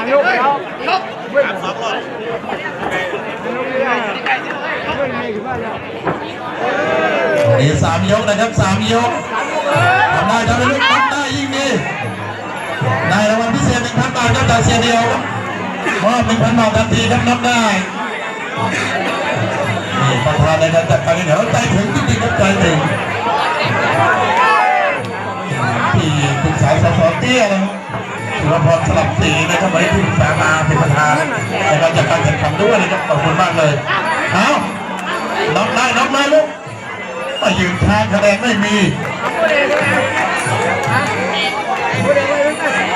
ลูกแล้วสองรอบนี่3 ยกนะครับ3 ยกทำได้ทำได้ลูกทำได้ยิ่งดีได้รางวัลพิเศษ 1,000 บาทครับจากเสียเดียวมอบ 1,000 บาททันทีครับนับได้นี่ประธานในการจัดการแข่งขันใจถึงจริงๆครับใจถึงที่ปรึกษาสสเตี้ยนะสุรพรสลับสีนะครับวันนี้ที่ปรึกษามาเป็นประธานในการจัดการแข่งขันด้วยนะครับขอบคุณมากเลยเอาน็อกได้น็อกได้ลูกมายืนทางคะแนนไม่มี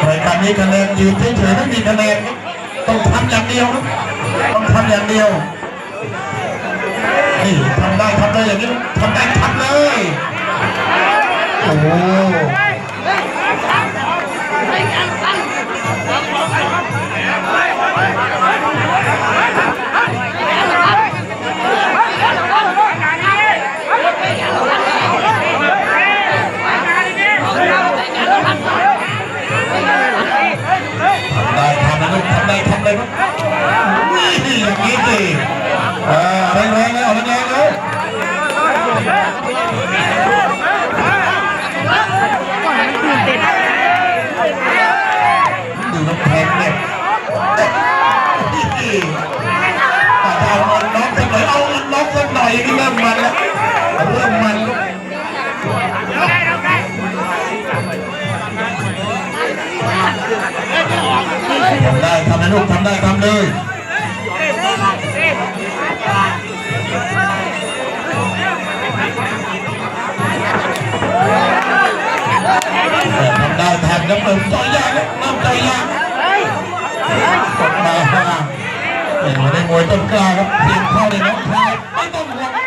รายการนี้คะแนนยืนเฉยๆไม่มีคะแนนต้องทำอย่างเดียวครับต้องทำอย่างเดียวนี่ทำได้อย่างนี้ทำได้ทำเลยโอ้โหได้ทำนะลูกทำเลยครับนี่อย่างนี้สิแรงเลยเอาแรงเลยดูน้ำแข็งเนี่ยเอาเงินน็อกสักหน่อยเอาเงินน็อกสักหน่อยนี่เริ่มมันแล้วเริ่มมันทำได้ทำนะลูกทำได้ทำเลยทำได้แทนน้ำเติมใจยากน้ำใจยากกดมาในมวยต้นกล้าครับเพียงเข้าในน้องชายไม่ต้องห่วง